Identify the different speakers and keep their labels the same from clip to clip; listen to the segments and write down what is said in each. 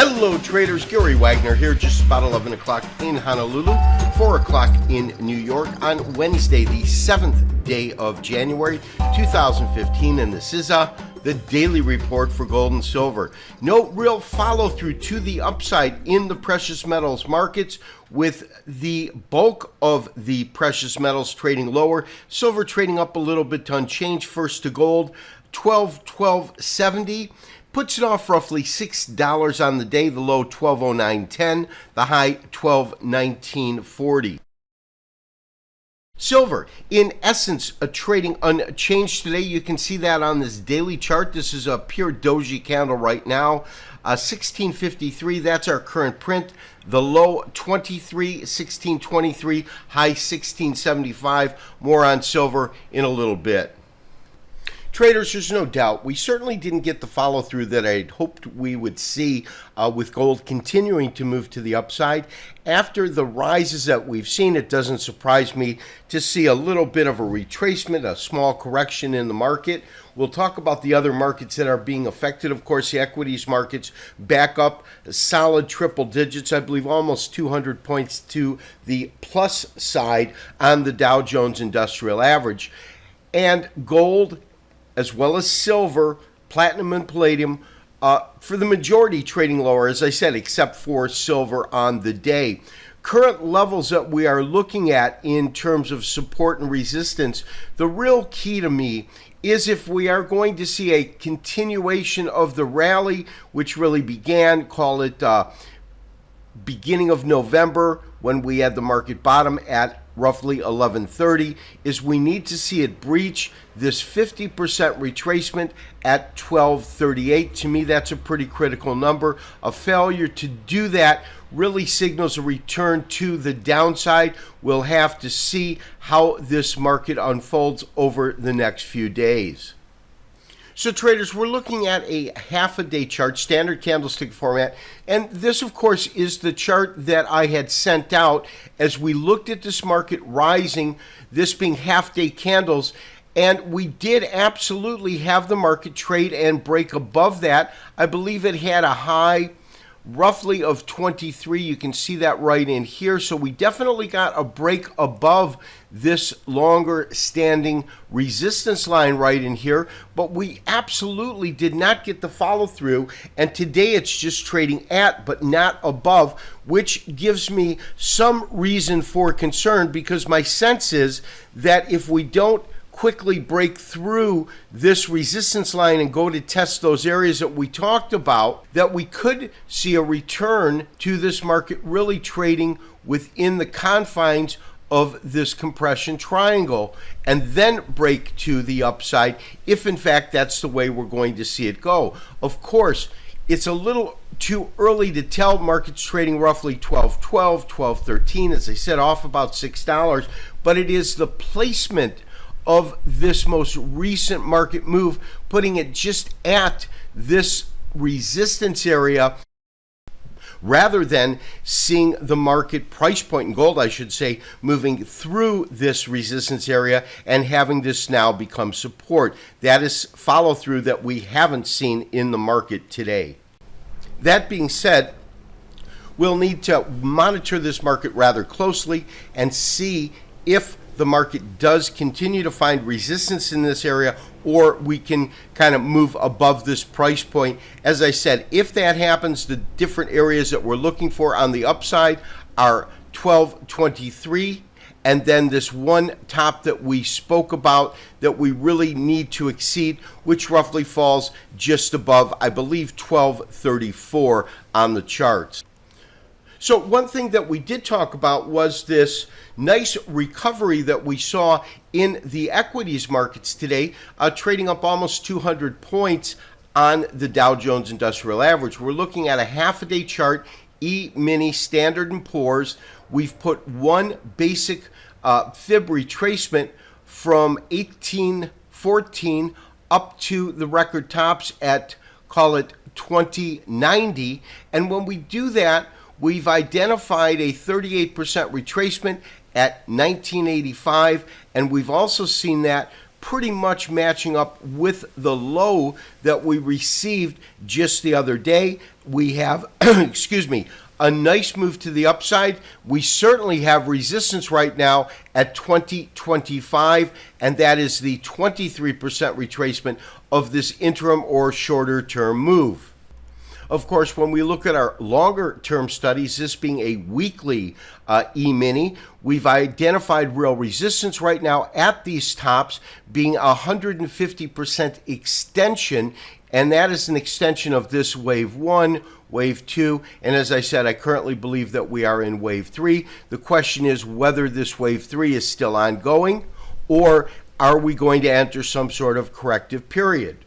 Speaker 1: Hello traders, Gary Wagner here, just about 11 o'clock in Honolulu, 4 o'clock in New York on Wednesday, the 7th day of January 2015, and this is the daily report for gold and silver. No real follow through to the upside in the precious metals markets, with the bulk of the precious metals trading lower, silver trading up a little bit to unchanged. First to gold, 12.70. Puts it off roughly $6 on the day, the low 12.0910, the high 12.1940. Silver, in essence, trading unchanged today. You can see that on this daily chart. This is a pure doji candle right now. 1653, that's our current print. The low 23, 1623, high 1675. More on silver in a little bit. Traders, there's no doubt we certainly didn't get the follow through that I'd hoped we would see with gold continuing to move to the upside. After the rises that we've seen, it doesn't surprise me to see a little bit of a retracement, a small correction in the market. We'll talk about the other markets that are being affected. Of course, the equities markets back up solid triple digits, I believe almost 200 points to the plus side on the Dow Jones Industrial Average. And gold, as well as silver, platinum, and palladium, for the majority trading lower, as I said, except for silver on the day. Current levels that we are looking at in terms of support and resistance, the real key to me is if we are going to see a continuation of the rally, which really began, call it beginning of November, when we had the market bottom at roughly 1130, is we need to see it breach this 50% retracement at 1238. To me, that's a pretty critical number. A failure to do that really signals a return to the downside. We'll have to see how this market unfolds over the next few days. So traders, we're looking at a half a day chart, standard candlestick format, and this of course is the chart that I had sent out as we looked at this market rising, this being half day candles, and we did absolutely have the market trade and break above that. I believe it had a high roughly of 23. You can see that right in here. So we definitely got a break above this longer standing resistance line right in here, but we absolutely did not get the follow through, and today it's just trading at but not above, which gives me some reason for concern, because my sense is that if we don't quickly break through this resistance line and go to test those areas that we talked about, that we could see a return to this market really trading within the confines of this compression triangle and then break to the upside, if in fact that's the way we're going to see it go. Of course, it's a little too early to tell. Markets trading roughly 12.12, 12.13, as I said, off about $6, but it is the placement of this most recent market move, putting it just at this resistance area, rather than seeing the market price point in gold, I should say, moving through this resistance area and having this now become support. That is follow through that we haven't seen in the market today. That being said, we'll need to monitor this market rather closely and see if the market does continue to find resistance in this area, or we can kind of move above this price point. As I said, if that happens, the different areas that we're looking for on the upside are 1223, and then this one top that we spoke about that we really need to exceed, which roughly falls just above, I believe, 1234 on the charts. So one thing that we did talk about was this nice recovery that we saw in the equities markets today, trading up almost 200 points on the Dow Jones Industrial Average. We're looking at a half a day chart, E-mini Standard & Poor's. We've put one basic fib retracement from 1814 up to the record tops at, call it 2090. And when we do that, we've identified a 38% retracement at 1985, and we've also seen that pretty much matching up with the low that we received just the other day. We have, excuse me, a nice move to the upside. We certainly have resistance right now at 2025, and that is the 23% retracement of this interim or shorter term move. Of course, when we look at our longer term studies, this being a weekly E-mini, we've identified real resistance right now at these tops being 150% extension, and that is an extension of this wave 1, wave 2, and as I said, I currently believe that we are in wave 3. The question is whether this wave 3 is still ongoing, or are we going to enter some sort of corrective period?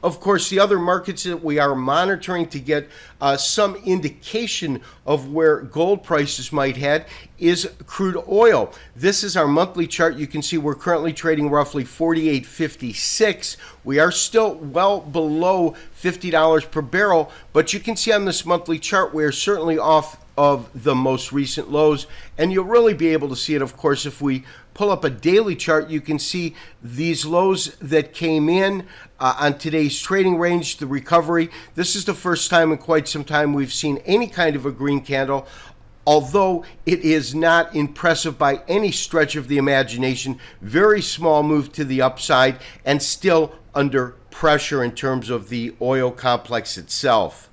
Speaker 1: Of course, the other markets that we are monitoring to get some indication of where gold prices might head is crude oil. This is our monthly chart. You can see we're currently trading roughly $48.56. We are still well below $50 per barrel, but you can see on this monthly chart we are certainly off of the most recent lows, and you'll really be able to see it, of course, if we pull up a daily chart. You can see these lows that came in on today's trading range, the recovery. This is the first time in quite some time we've seen any kind of a green candle, although it is not impressive by any stretch of the imagination. Very small move to the upside and still under pressure in terms of the oil complex itself.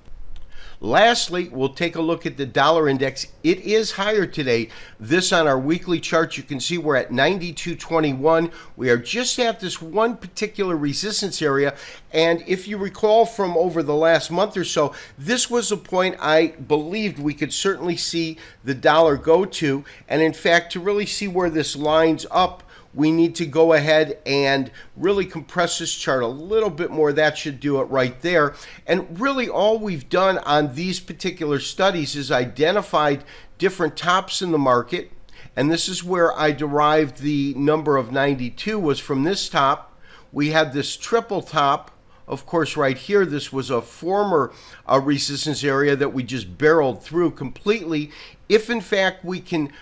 Speaker 1: Lastly, we'll take a look at the dollar index. It is higher today. This on our weekly chart, you can see we're at 92.21. We are just at this one particular resistance area. And if you recall from over the last month or so, this was a point I believed we could certainly see the dollar go to. And in fact, to really see where this lines up, we need to go ahead and really compress this chart a little bit more. That should do it right there. And really all we've done on these particular studies is identified different tops in the market. And this is where I derived the number of 92 was from this top. We had this triple top. Of course, right here, this was a former resistance area that we just barreled through completely. If in fact we can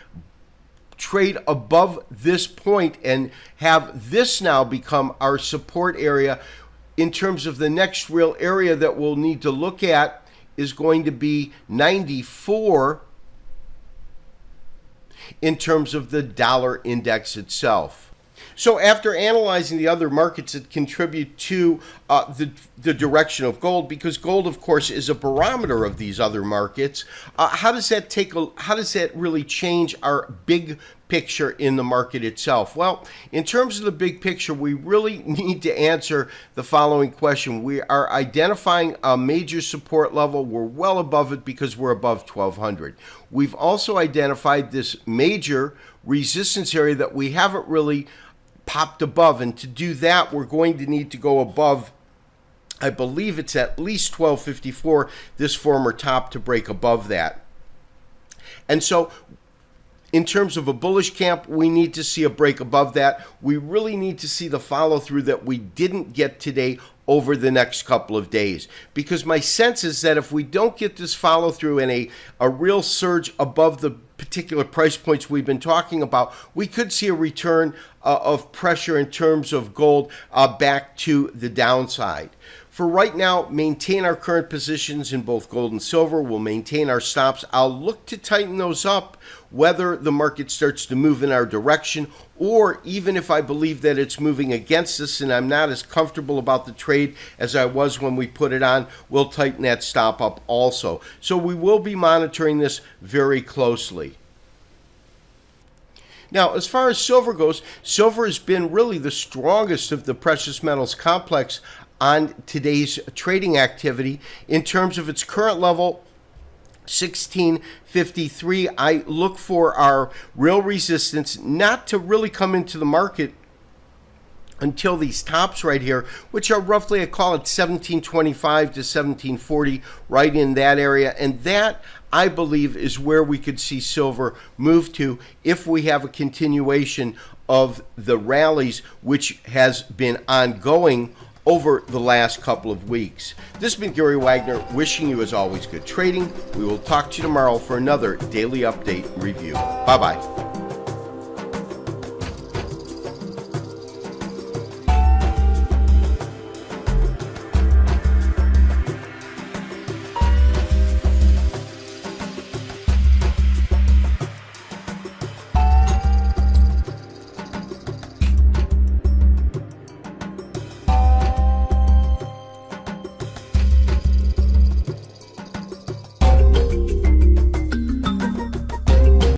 Speaker 1: trade above this point and have this now become our support area, in terms of the next real area that we'll need to look at is going to be 94 in terms of the dollar index itself. So after analyzing the other markets that contribute to the direction of gold, because gold, of course, is a barometer of these other markets, how does that really change our big picture in the market itself? Well, in terms of the big picture, we really need to answer the following question. We are identifying a major support level. We're well above it because we're above 1200. We've also identified this major resistance area that we haven't really popped above, and to do that we're going to need to go above, I believe it's at least 1254, this former top, to break above that. And so in terms of a bullish camp, we need to see a break above that. We really need to see the follow through that we didn't get today over the next couple of days, because my sense is that if we don't get this follow through and a real surge above the particular price points we've been talking about, we could see a return of pressure in terms of gold back to the downside. For right now, maintain our current positions in both gold and silver. We'll maintain our stops. I'll look to tighten those up whether the market starts to move in our direction, or even if I believe that it's moving against us and I'm not as comfortable about the trade as I was when we put it on, we'll tighten that stop up also. So we will be monitoring this very closely. Now, as far as silver goes, silver has been really the strongest of the precious metals complex on today's trading activity. In terms of its current level, 1653, I look for our real resistance not to really come into the market until these tops right here, which are roughly, I call it 1725 to 1740, right in that area. And that, I believe, is where we could see silver move to if we have a continuation of the rallies, which has been ongoing over the last couple of weeks. This has been Gary Wagner, wishing you, as always, good trading. We will talk to you tomorrow for another daily update review. Bye-bye.